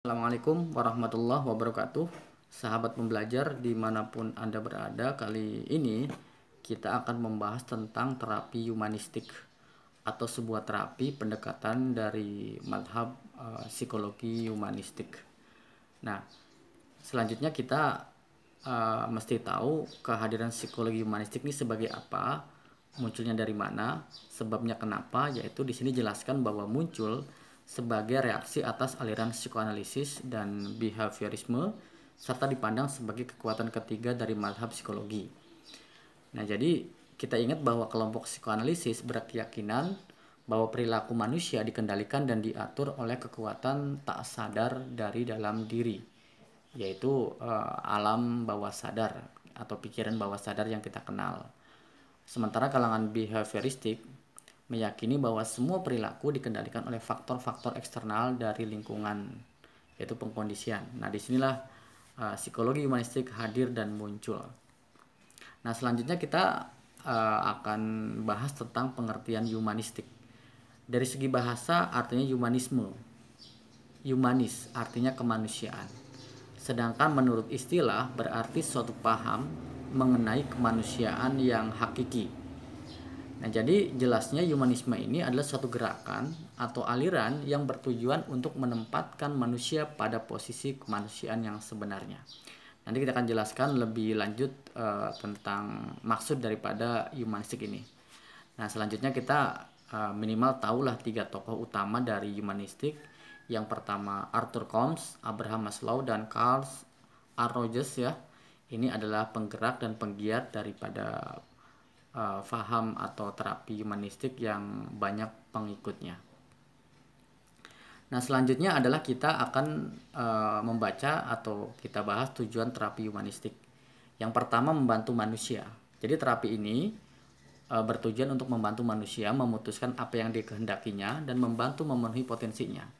Assalamualaikum warahmatullahi wabarakatuh. Sahabat pembelajar dimanapun Anda berada, kali ini kita akan membahas tentang terapi humanistik atau sebuah terapi pendekatan dari madhab psikologi humanistik. Nah, selanjutnya kita mesti tahu kehadiran psikologi humanistik ini sebagai apa, munculnya dari mana, sebabnya kenapa, yaitu di sini jelaskan bahwa muncul sebagai reaksi atas aliran psikoanalisis dan behaviorisme serta dipandang sebagai kekuatan ketiga dari mazhab psikologi. Nah, jadi kita ingat bahwa kelompok psikoanalisis berkeyakinan bahwa perilaku manusia dikendalikan dan diatur oleh kekuatan tak sadar dari dalam diri, yaitu alam bawah sadar atau pikiran bawah sadar yang kita kenal. Sementara kalangan behavioristik meyakini bahwa semua perilaku dikendalikan oleh faktor-faktor eksternal dari lingkungan, yaitu pengkondisian. Nah, disinilah psikologi humanistik hadir dan muncul. Nah, selanjutnya kita akan bahas tentang pengertian humanistik. Dari segi bahasa artinya humanisme. Humanis artinya kemanusiaan. Sedangkan menurut istilah berarti suatu paham mengenai kemanusiaan yang hakiki. Nah, jadi jelasnya humanisme ini adalah suatu gerakan atau aliran yang bertujuan untuk menempatkan manusia pada posisi kemanusiaan yang sebenarnya. Nanti kita akan jelaskan lebih lanjut tentang maksud daripada humanistik ini. Nah, selanjutnya kita minimal tahulah 3 tokoh utama dari humanistik. Yang pertama Arthur Combs, Abraham Maslow, dan Carl R. Rogers ya. Ini adalah penggerak dan penggiat daripada faham atau terapi humanistik yang banyak pengikutnya. Nah, selanjutnya adalah kita akan membaca atau kita bahas tujuan terapi humanistik. Yang pertama, membantu manusia. Jadi terapi ini bertujuan untuk membantu manusia memutuskan apa yang dikehendakinya dan membantu memenuhi potensinya.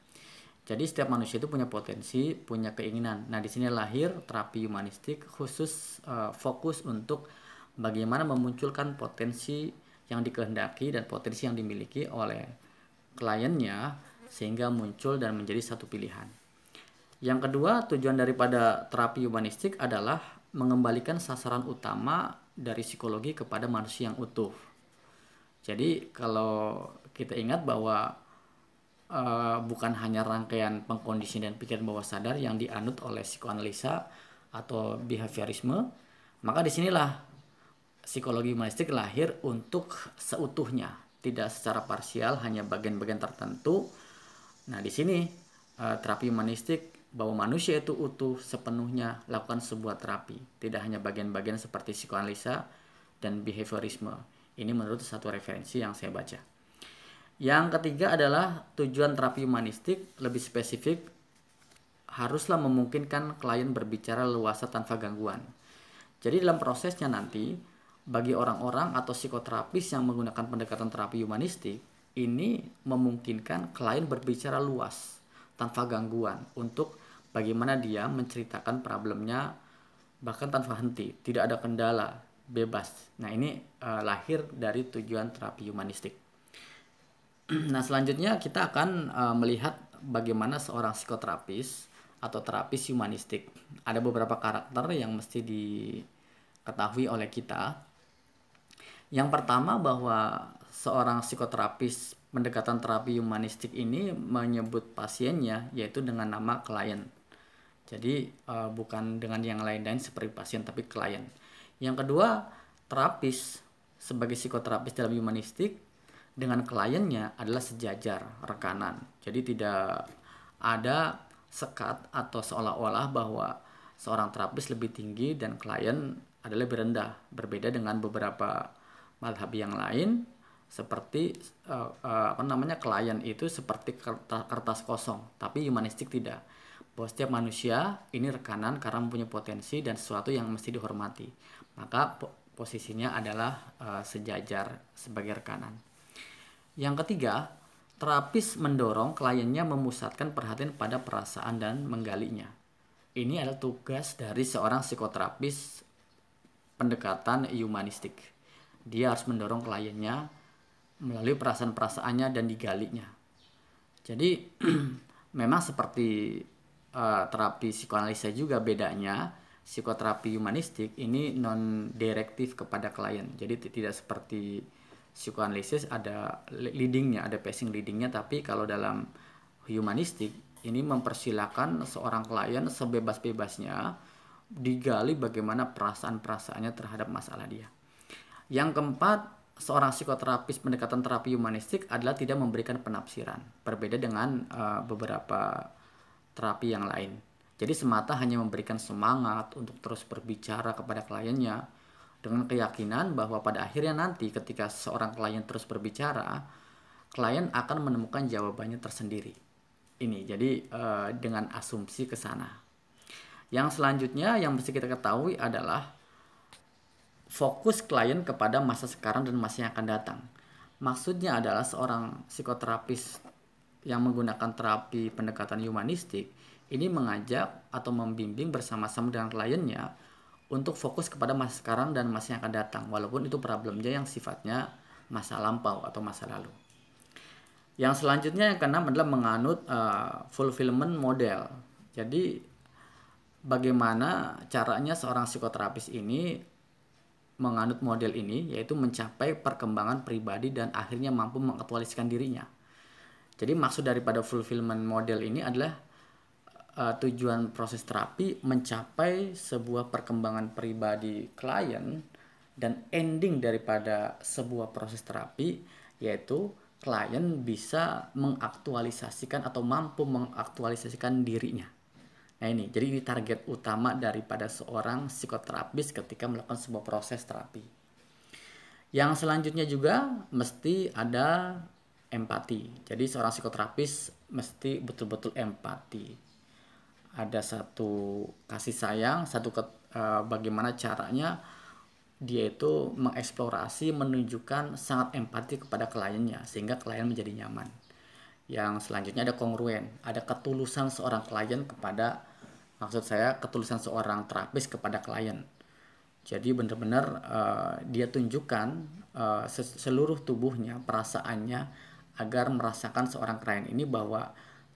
Jadi setiap manusia itu punya potensi, punya keinginan. Nah, di sini lahir terapi humanistik khusus fokus untuk bagaimana memunculkan potensi yang dikehendaki dan potensi yang dimiliki oleh kliennya sehingga muncul dan menjadi satu pilihan. Yang kedua, tujuan daripada terapi humanistik adalah mengembalikan sasaran utama dari psikologi kepada manusia yang utuh. Jadi kalau kita ingat bahwa bukan hanya rangkaian pengkondisian dan pikiran bawah sadar yang dianut oleh psikoanalisa atau behaviorisme, maka disinilah psikologi humanistik lahir untuk seutuhnya, tidak secara parsial hanya bagian-bagian tertentu. Nah, di sini terapi humanistik bahwa manusia itu utuh sepenuhnya lakukan sebuah terapi, tidak hanya bagian-bagian seperti psikoanalisa dan behaviorisme. Ini menurut satu referensi yang saya baca. Yang ketiga adalah tujuan terapi humanistik lebih spesifik haruslah memungkinkan klien berbicara leluasa tanpa gangguan. Jadi dalam prosesnya nanti bagi orang-orang atau psikoterapis yang menggunakan pendekatan terapi humanistik ini memungkinkan klien berbicara luas tanpa gangguan untuk bagaimana dia menceritakan problemnya bahkan tanpa henti, tidak ada kendala, bebas. Nah, ini lahir dari tujuan terapi humanistik. Nah, selanjutnya kita akan melihat bagaimana seorang psikoterapis atau terapis humanistik. Ada beberapa karakter yang mesti diketahui oleh kita. Yang pertama bahwa seorang psikoterapis pendekatan terapi humanistik ini menyebut pasiennya yaitu dengan nama klien. Jadi bukan dengan yang lain-lain seperti pasien tapi klien. Yang kedua, terapis sebagai psikoterapis dalam humanistik dengan kliennya adalah sejajar, rekanan. Jadi tidak ada sekat atau seolah-olah bahwa seorang terapis lebih tinggi dan klien adalah lebih rendah. Berbeda dengan beberapa mazhab yang lain seperti klien itu seperti kertas kosong, tapi humanistik tidak. Bahwa setiap manusia ini rekanan karena mempunyai potensi dan sesuatu yang mesti dihormati. Maka posisinya adalah sejajar sebagai rekanan. Yang ketiga, terapis mendorong kliennya memusatkan perhatian pada perasaan dan menggalinya. Ini adalah tugas dari seorang psikoterapis pendekatan humanistik. Dia harus mendorong kliennya melalui perasaan-perasaannya dan digalinya. Jadi memang seperti terapi psikoanalisa juga bedanya. Psikoterapi humanistik ini non direktif kepada klien. Jadi tidak seperti psikoanalisis ada leadingnya, ada passing leadingnya, tapi kalau dalam humanistik ini mempersilahkan seorang klien sebebas-bebasnya digali bagaimana perasaan-perasaannya terhadap masalah dia. Yang keempat, seorang psikoterapis pendekatan terapi humanistik adalah tidak memberikan penafsiran, berbeda dengan beberapa terapi yang lain. Jadi semata hanya memberikan semangat untuk terus berbicara kepada kliennya dengan keyakinan bahwa pada akhirnya nanti ketika seorang klien terus berbicara, klien akan menemukan jawabannya tersendiri. Ini jadi dengan asumsi ke sana. Yang selanjutnya yang mesti kita ketahui adalah fokus klien kepada masa sekarang dan masa yang akan datang. Maksudnya adalah seorang psikoterapis yang menggunakan terapi pendekatan humanistik ini mengajak atau membimbing bersama-sama dengan kliennya untuk fokus kepada masa sekarang dan masa yang akan datang, walaupun itu problemnya yang sifatnya masa lampau atau masa lalu. Yang selanjutnya yang keenam adalah menganut fulfillment model. Jadi bagaimana caranya seorang psikoterapis ini menganut model ini, yaitu mencapai perkembangan pribadi dan akhirnya mampu mengaktualisasikan dirinya. Jadi maksud daripada fulfillment model ini adalah tujuan proses terapi mencapai sebuah perkembangan pribadi klien, dan ending daripada sebuah proses terapi yaitu klien bisa mengaktualisasikan atau mampu mengaktualisasikan dirinya. Nah ini, jadi ini target utama daripada seorang psikoterapis ketika melakukan sebuah proses terapi. Yang selanjutnya juga mesti ada empati. Jadi seorang psikoterapis mesti betul-betul empati. Ada satu kasih sayang, bagaimana caranya dia itu mengeksplorasi, menunjukkan sangat empati kepada kliennya sehingga klien menjadi nyaman. Yang selanjutnya ada kongruen, ada ketulusan seorang klien kepada ketulusan seorang terapis kepada klien. Jadi benar-benar dia tunjukkan seluruh tubuhnya, perasaannya agar merasakan seorang klien ini bahwa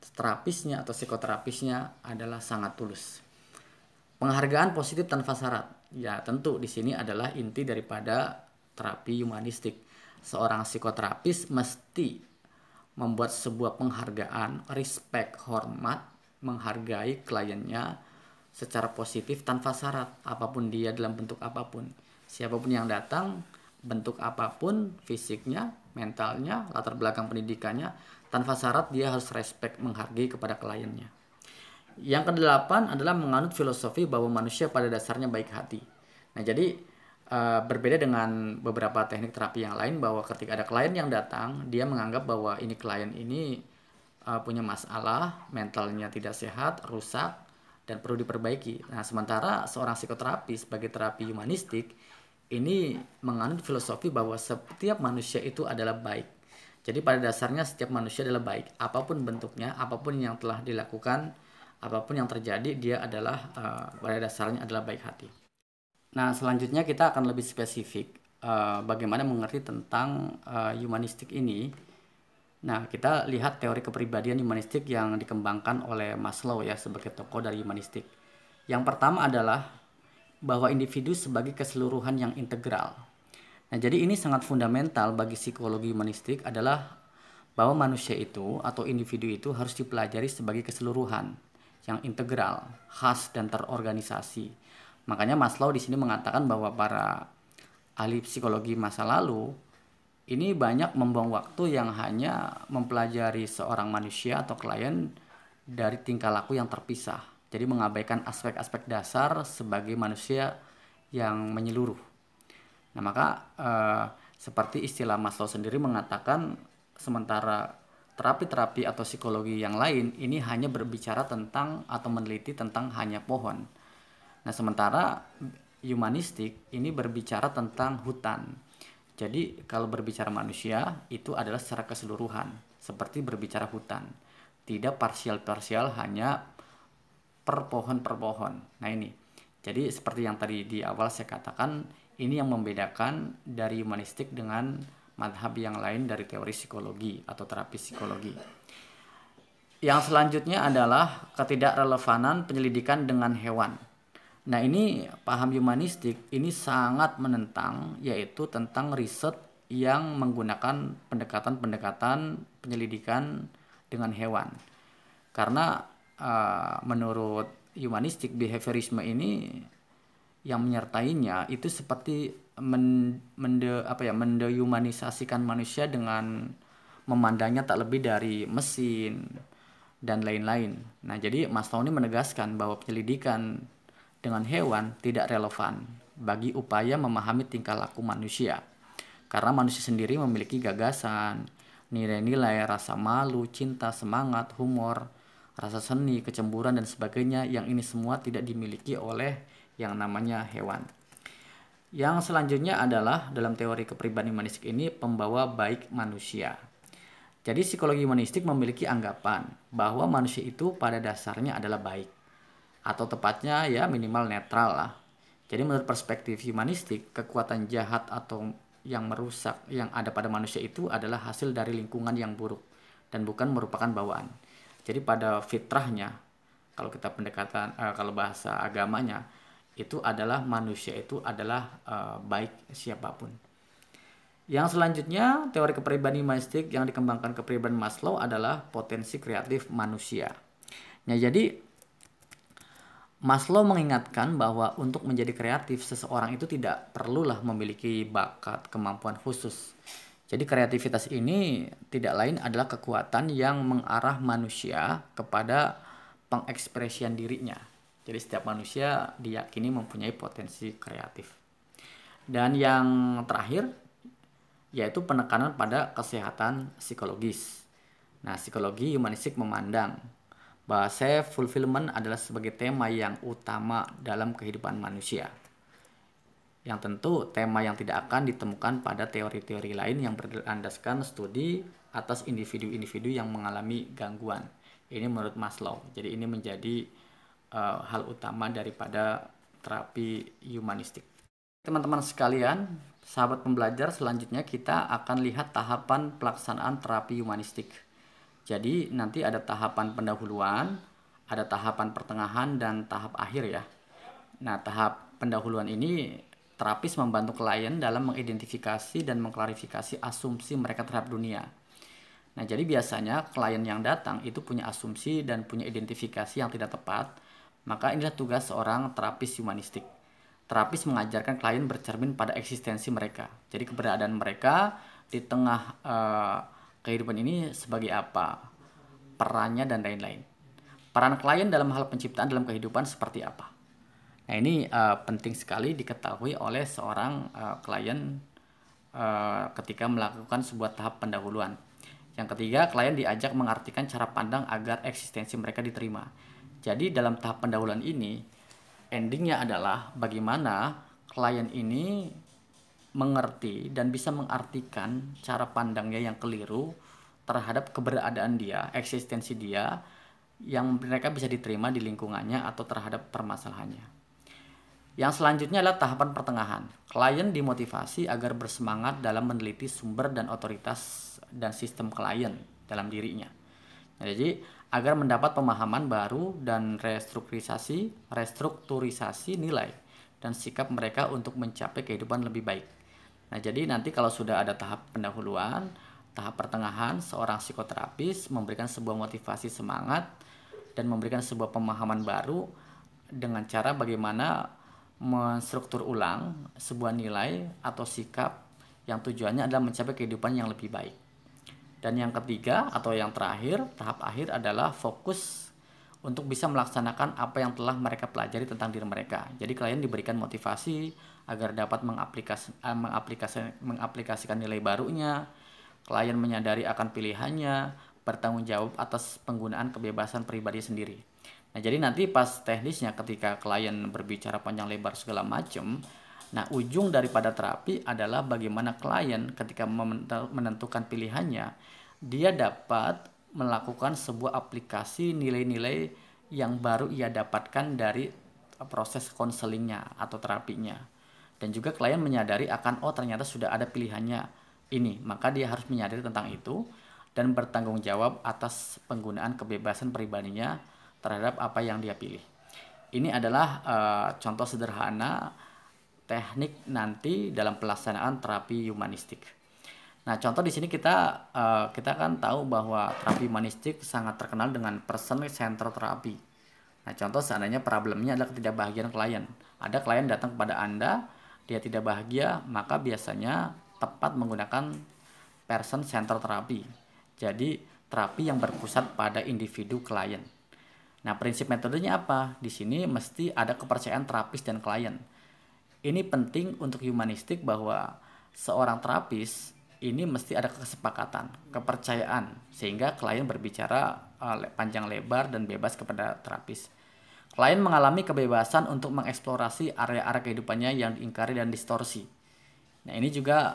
terapisnya atau psikoterapisnya adalah sangat tulus. Penghargaan positif tanpa syarat. Ya, tentu di sini adalah inti daripada terapi humanistik. Seorang psikoterapis mesti membuat sebuah penghargaan, respect, hormat, menghargai kliennya secara positif tanpa syarat, apapun dia dalam bentuk apapun. Siapapun yang datang, bentuk apapun, fisiknya, mentalnya, latar belakang pendidikannya, tanpa syarat dia harus respect, menghargai kepada kliennya. Yang kedelapan adalah menganut filosofi bahwa manusia pada dasarnya baik hati. Nah, jadi berbeda dengan beberapa teknik terapi yang lain bahwa ketika ada klien yang datang, dia menganggap bahwa ini klien ini punya masalah, mentalnya tidak sehat, rusak, dan perlu diperbaiki. Nah, sementara seorang psikoterapis sebagai terapi humanistik ini menganut filosofi bahwa setiap manusia itu adalah baik. Jadi pada dasarnya setiap manusia adalah baik, apapun bentuknya, apapun yang telah dilakukan, apapun yang terjadi, dia adalah pada dasarnya adalah baik hati. Nah, selanjutnya kita akan lebih spesifik bagaimana mengerti tentang humanistik ini. Nah, kita lihat teori kepribadian humanistik yang dikembangkan oleh Maslow ya sebagai tokoh dari humanistik. Yang pertama adalah bahwa individu sebagai keseluruhan yang integral. Nah, jadi ini sangat fundamental bagi psikologi humanistik adalah bahwa manusia itu atau individu itu harus dipelajari sebagai keseluruhan yang integral, khas dan terorganisasi. Makanya Maslow di sini mengatakan bahwa para ahli psikologi masa lalu ini banyak membuang waktu yang hanya mempelajari seorang manusia atau klien dari tingkah laku yang terpisah. Jadi mengabaikan aspek-aspek dasar sebagai manusia yang menyeluruh. Nah, maka seperti istilah Maslow sendiri mengatakan sementara terapi-terapi atau psikologi yang lain ini hanya berbicara tentang atau meneliti tentang hanya pohon. Nah, sementara humanistik ini berbicara tentang hutan. Jadi kalau berbicara manusia itu adalah secara keseluruhan, seperti berbicara hutan. Tidak parsial-parsial hanya per pohon-per pohon. Nah ini, jadi seperti yang tadi di awal saya katakan, ini yang membedakan dari humanistik dengan madhab yang lain dari teori psikologi atau terapi psikologi. Yang selanjutnya adalah ketidakrelevanan penyelidikan dengan hewan. Nah, ini paham humanistik ini sangat menentang, yaitu tentang riset yang menggunakan pendekatan-pendekatan penyelidikan dengan hewan. Karena menurut humanistik behaviorisme ini yang menyertainya itu seperti mendehumanisasikan manusia dengan memandangnya tak lebih dari mesin dan lain-lain. Nah, jadi Maslow ini menegaskan bahwa penyelidikan dengan hewan tidak relevan bagi upaya memahami tingkah laku manusia. Karena manusia sendiri memiliki gagasan, nilai-nilai, rasa malu, cinta, semangat, humor, rasa seni, kecemburuan, dan sebagainya yang ini semua tidak dimiliki oleh yang namanya hewan. Yang selanjutnya adalah dalam teori kepribadian humanistik ini pembawa baik manusia. Jadi psikologi humanistik memiliki anggapan bahwa manusia itu pada dasarnya adalah baik, atau tepatnya ya minimal netral lah. Jadi menurut perspektif humanistik, kekuatan jahat atau yang merusak yang ada pada manusia itu adalah hasil dari lingkungan yang buruk dan bukan merupakan bawaan. Jadi pada fitrahnya, kalau kita kalau bahasa agamanya, itu adalah manusia itu adalah baik siapapun. Yang selanjutnya, teori kepribadian humanistik yang dikembangkan kepribadian Maslow adalah potensi kreatif manusia. Nah, jadi Maslow mengingatkan bahwa untuk menjadi kreatif, seseorang itu tidak perlulah memiliki bakat, kemampuan khusus. Jadi kreativitas ini tidak lain adalah kekuatan yang mengarah manusia kepada pengekspresian dirinya. Jadi setiap manusia diyakini mempunyai potensi kreatif. Dan yang terakhir, yaitu penekanan pada kesehatan psikologis. Nah, psikologi humanistik memandang bahwa self fulfillment adalah sebagai tema yang utama dalam kehidupan manusia. Yang tentu tema yang tidak akan ditemukan pada teori-teori lain yang berlandaskan studi atas individu-individu yang mengalami gangguan. Ini menurut Maslow. Jadi ini menjadi hal utama daripada terapi humanistik. Teman-teman sekalian, sahabat pembelajar, selanjutnya kita akan lihat tahapan pelaksanaan terapi humanistik. Jadi nanti ada tahapan pendahuluan, ada tahapan pertengahan, dan tahap akhir ya. Nah, tahap pendahuluan ini terapis membantu klien dalam mengidentifikasi dan mengklarifikasi asumsi mereka terhadap dunia. Nah, jadi biasanya klien yang datang itu punya asumsi dan punya identifikasi yang tidak tepat, maka inilah tugas seorang terapis humanistik. Terapis mengajarkan klien bercermin pada eksistensi mereka. Jadi keberadaan mereka di tengah kehidupan ini sebagai apa, perannya dan lain-lain. Peran klien dalam hal penciptaan dalam kehidupan seperti apa. Nah, ini penting sekali diketahui oleh seorang klien ketika melakukan sebuah tahap pendahuluan. Yang ketiga, klien diajak mengartikan cara pandang agar eksistensi mereka diterima. Jadi dalam tahap pendahuluan ini, endingnya adalah bagaimana klien ini mengerti dan bisa mengartikan cara pandangnya yang keliru terhadap keberadaan dia, eksistensi dia, yang mereka bisa diterima di lingkungannya atau terhadap permasalahannya. Yang selanjutnya adalah tahapan pertengahan. Klien dimotivasi agar bersemangat dalam meneliti sumber dan otoritas dan sistem klien dalam dirinya. Nah, jadi agar mendapat pemahaman baru dan restrukturisasi nilai dan sikap mereka untuk mencapai kehidupan lebih baik. Nah, jadi nanti kalau sudah ada tahap pendahuluan, tahap pertengahan, seorang psikoterapis memberikan sebuah motivasi semangat dan memberikan sebuah pemahaman baru dengan cara bagaimana menstruktur ulang sebuah nilai atau sikap yang tujuannya adalah mencapai kehidupan yang lebih baik. Dan yang ketiga atau yang terakhir, tahap akhir adalah fokus untuk bisa melaksanakan apa yang telah mereka pelajari tentang diri mereka. Jadi klien diberikan motivasi agar dapat mengaplikasikan nilai barunya. Klien menyadari akan pilihannya, bertanggung jawab atas penggunaan kebebasan pribadi sendiri. Nah, jadi nanti pas teknisnya ketika klien berbicara panjang lebar segala macam, nah ujung daripada terapi adalah bagaimana klien ketika menentukan pilihannya, dia dapat melakukan sebuah aplikasi nilai-nilai yang baru ia dapatkan dari proses konselingnya atau terapinya. Dan juga klien menyadari akan ternyata sudah ada pilihannya ini, maka dia harus menyadari tentang itu dan bertanggung jawab atas penggunaan kebebasan pribadinya terhadap apa yang dia pilih. Ini adalah contoh sederhana teknik nanti dalam pelaksanaan terapi humanistik. Nah, contoh di sini kita kan tahu bahwa terapi humanistik sangat terkenal dengan person centered therapy. Nah, contoh seandainya problemnya adalah ketidakbahagiaan klien. Ada klien datang kepada Anda, dia tidak bahagia, maka biasanya tepat menggunakan person centered therapy. Jadi, terapi yang berpusat pada individu klien. Nah, prinsip metodenya apa? Di sini mesti ada kepercayaan terapis dan klien. Ini penting untuk humanistik bahwa seorang terapis ini mesti ada kesepakatan, kepercayaan, sehingga klien berbicara panjang lebar dan bebas kepada terapis. Klien mengalami kebebasan untuk mengeksplorasi area-area kehidupannya yang diingkari dan distorsi. Nah, ini juga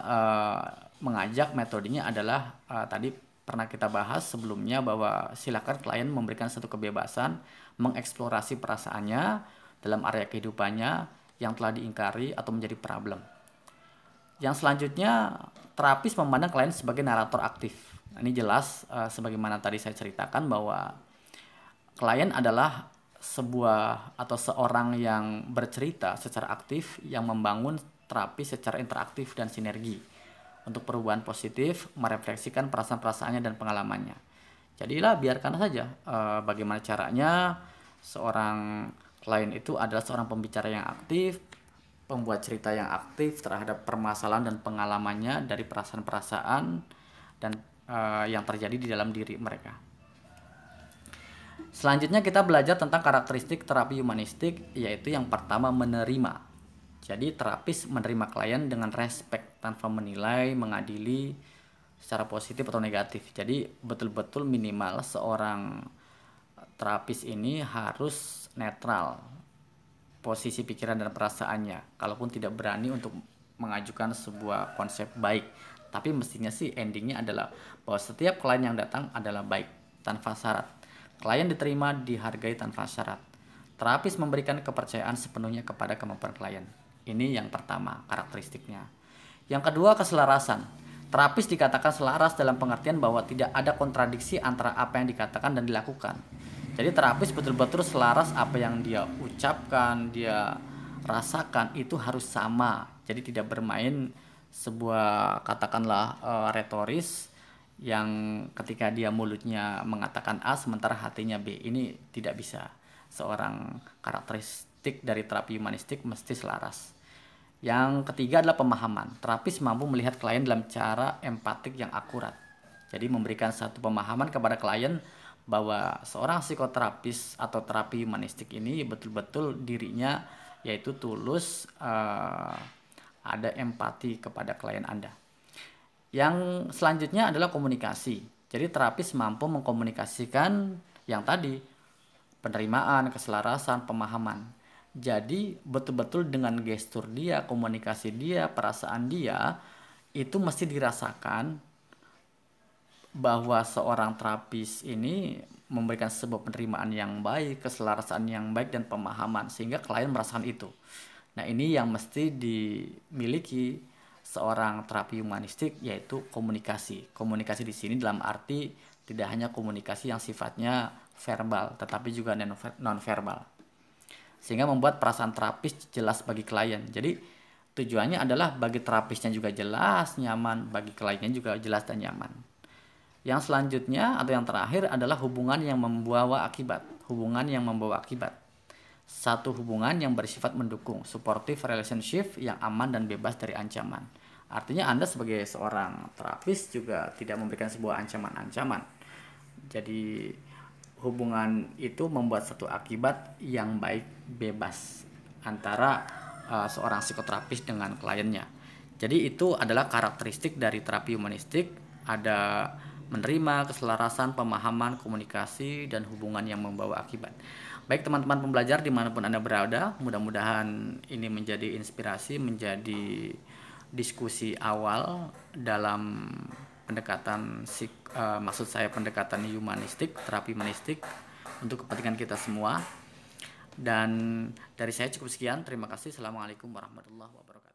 mengajak metodenya adalah tadi pernah kita bahas sebelumnya bahwa silakan klien memberikan satu kebebasan mengeksplorasi perasaannya dalam area kehidupannya yang telah diingkari atau menjadi problem. Yang selanjutnya, terapis memandang klien sebagai narator aktif. Nah, ini jelas sebagaimana tadi saya ceritakan bahwa klien adalah sebuah atau seorang yang bercerita secara aktif yang membangun terapi secara interaktif dan sinergi untuk perubahan positif, merefleksikan perasaan-perasaannya dan pengalamannya. Jadilah biarkan saja bagaimana caranya seorang klien itu adalah seorang pembicara yang aktif, pembuat cerita yang aktif terhadap permasalahan dan pengalamannya dari perasaan-perasaan dan yang terjadi di dalam diri mereka. Selanjutnya kita belajar tentang karakteristik terapi humanistik, yaitu yang pertama menerima. Jadi terapis menerima klien dengan respect tanpa menilai, mengadili secara positif atau negatif. Jadi betul-betul minimal seorang terapis ini harus netral posisi pikiran dan perasaannya. Kalaupun tidak berani untuk mengajukan sebuah konsep baik, tapi mestinya sih endingnya adalah bahwa setiap klien yang datang adalah baik tanpa syarat. Klien diterima, dihargai tanpa syarat. Terapis memberikan kepercayaan sepenuhnya kepada kemampuan klien. Ini yang pertama, karakteristiknya. Yang kedua, keselarasan. Terapis dikatakan selaras dalam pengertian bahwa tidak ada kontradiksi antara apa yang dikatakan dan dilakukan. Jadi terapis betul-betul selaras apa yang dia ucapkan, dia rasakan itu harus sama. Jadi tidak bermain sebuah katakanlah retoris yang ketika dia mulutnya mengatakan A sementara hatinya B. Ini tidak bisa. Seorang karakteristik dari terapi humanistik mesti selaras. Yang ketiga adalah pemahaman. Terapis mampu melihat klien dalam cara empatik yang akurat. Jadi memberikan satu pemahaman kepada klien bahwa seorang psikoterapis atau terapi humanistik ini betul-betul dirinya yaitu tulus, ada empati kepada klien Anda. Yang selanjutnya adalah komunikasi. Jadi terapis mampu mengkomunikasikan yang tadi, penerimaan, keselarasan, pemahaman. Jadi betul-betul dengan gestur dia, komunikasi dia, perasaan dia itu mesti dirasakan bahwa seorang terapis ini memberikan sebuah penerimaan yang baik, keselarasan yang baik dan pemahaman sehingga klien merasakan itu. Nah, ini yang mesti dimiliki seorang terapi humanistik yaitu komunikasi. Komunikasi di sini dalam arti tidak hanya komunikasi yang sifatnya verbal tetapi juga non-verbal. Sehingga membuat perasaan terapis jelas bagi klien. Jadi tujuannya adalah bagi terapisnya juga jelas, nyaman, bagi kliennya juga jelas dan nyaman. Yang selanjutnya atau yang terakhir adalah hubungan yang membawa akibat. Hubungan yang membawa akibat. Satu hubungan yang bersifat mendukung, supportive relationship yang aman dan bebas dari ancaman. Artinya Anda sebagai seorang terapis juga tidak memberikan sebuah ancaman-ancaman. Jadi hubungan itu membuat satu akibat yang baik, bebas antara seorang psikoterapis dengan kliennya. Jadi itu adalah karakteristik dari terapi humanistik. Ada menerima, keselarasan, pemahaman, komunikasi, dan hubungan yang membawa akibat. Baik teman-teman pembelajar dimanapun Anda berada, mudah-mudahan ini menjadi inspirasi, menjadi diskusi awal dalam pendekatan maksud saya pendekatan humanistik, terapi humanistik untuk kepentingan kita semua. Dan dari saya cukup sekian, terima kasih. Assalamualaikum warahmatullahi wabarakatuh.